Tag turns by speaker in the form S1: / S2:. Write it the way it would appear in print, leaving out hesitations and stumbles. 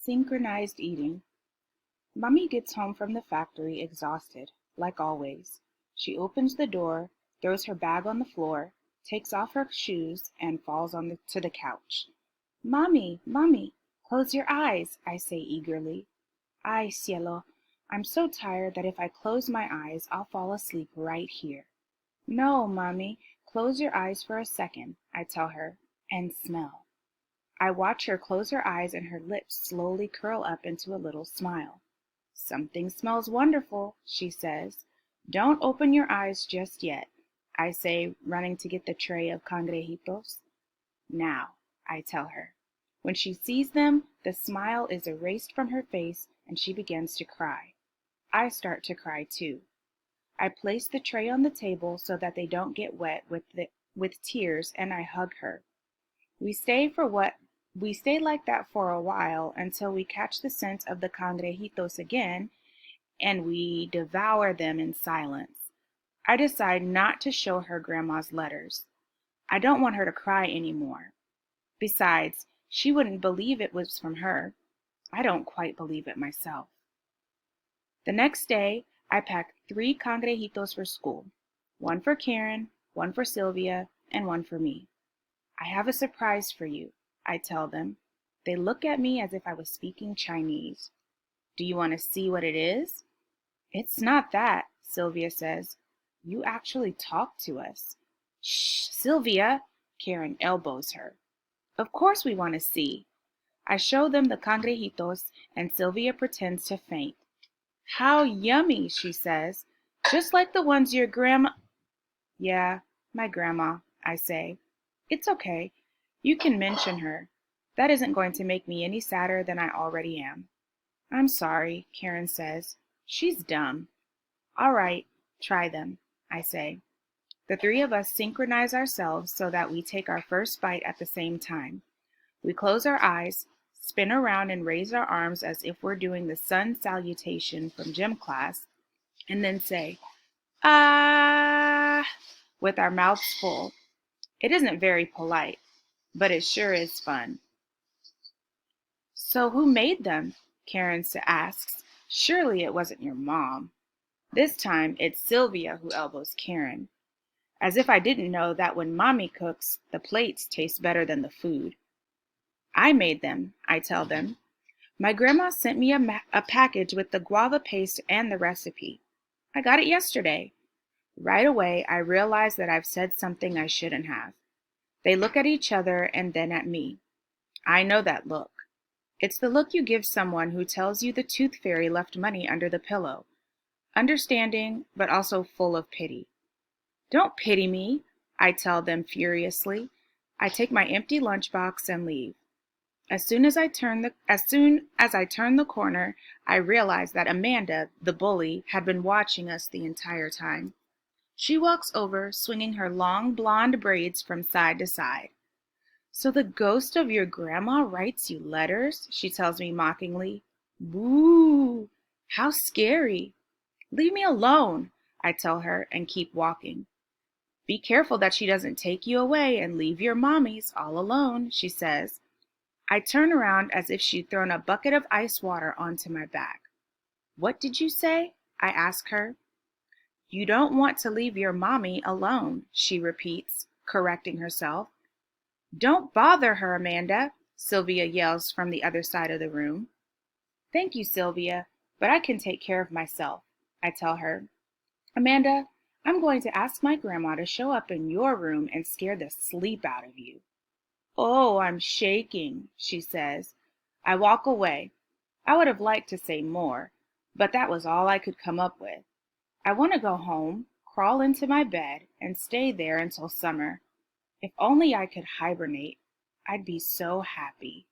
S1: Synchronized eating. Mummy gets home from the factory exhausted, like always. She opens the door, throws her bag on the floor, takes off her shoes, and falls to the couch. Mummy, Mummy, close your eyes, I say eagerly. Ay, cielo, I'm so tired that if I close my eyes, I'll fall asleep right here. No, Mummy, close your eyes for a second, I tell her, and smell. I watch her close her eyes and her lips slowly curl up into a little smile. Something smells wonderful, she says. Don't open your eyes just yet, I say, running to get the tray of cangrejitos. Now, I tell her. When she sees them, the smile is erased from her face and she begins to cry. I start to cry too. I place the tray on the table so that they don't get wet with tears and I hug her. We stay like that for a while until we catch the scent of the cangrejitos again and we devour them in silence. I decide not to show her grandma's letters. I don't want her to cry anymore. Besides, she wouldn't believe it was from her. I don't quite believe it myself. The next day, I pack 3 cangrejitos for school. 1 for Karen, 1 for Sylvia, and 1 for me. I have a surprise for you, I tell them. They look at me as if I was speaking Chinese. Do you want to see what it is? It's not that, Sylvia says. You actually talk to us. Shh, Sylvia, Karen elbows her. Of course we want to see. I show them the cangrejitos and Sylvia pretends to faint. How yummy, she says. Just like the ones your grandma... Yeah, my grandma, I say. It's okay. You can mention her. That isn't going to make me any sadder than I already am. I'm sorry, Karen says. She's dumb. All right, try them, I say. The 3 of us synchronize ourselves so that we take our first bite at the same time. We close our eyes, spin around and raise our arms as if we're doing the sun salutation from gym class, and then say, ah, with our mouths full. It isn't very polite, but it sure is fun. So who made them? Karen asks. Surely it wasn't your mom. This time it's Sylvia who elbows Karen. As if I didn't know that when Mommy cooks, the plates taste better than the food. I made them, I tell them. My grandma sent me a package with the guava paste and the recipe. I got it yesterday. Right away, I realize that I've said something I shouldn't have. They look at each other and then at me. I know that look. It's the look you give someone who tells you the tooth fairy left money under the pillow. Understanding, but also full of pity. Don't pity me, I tell them furiously. I take my empty lunchbox and leave. As soon as I turn the corner, I realize that Amanda, the bully, had been watching us the entire time. She walks over, swinging her long blonde braids from side to side. So the ghost of your grandma writes you letters, she tells me mockingly. Boo! How scary! Leave me alone, I tell her and keep walking. Be careful that she doesn't take you away and leave your mommies all alone, she says. I turn around as if she'd thrown a bucket of ice water onto my back. What did you say? I ask her. You don't want to leave your mommy alone, she repeats, correcting herself. Don't bother her, Amanda, Sylvia yells from the other side of the room. Thank you, Sylvia, but I can take care of myself, I tell her. Amanda, I'm going to ask my grandma to show up in your room and scare the sleep out of you. Oh, I'm shaking, she says. I walk away. I would have liked to say more, but that was all I could come up with. I want to go home, crawl into my bed, and stay there until summer. If only I could hibernate, I'd be so happy.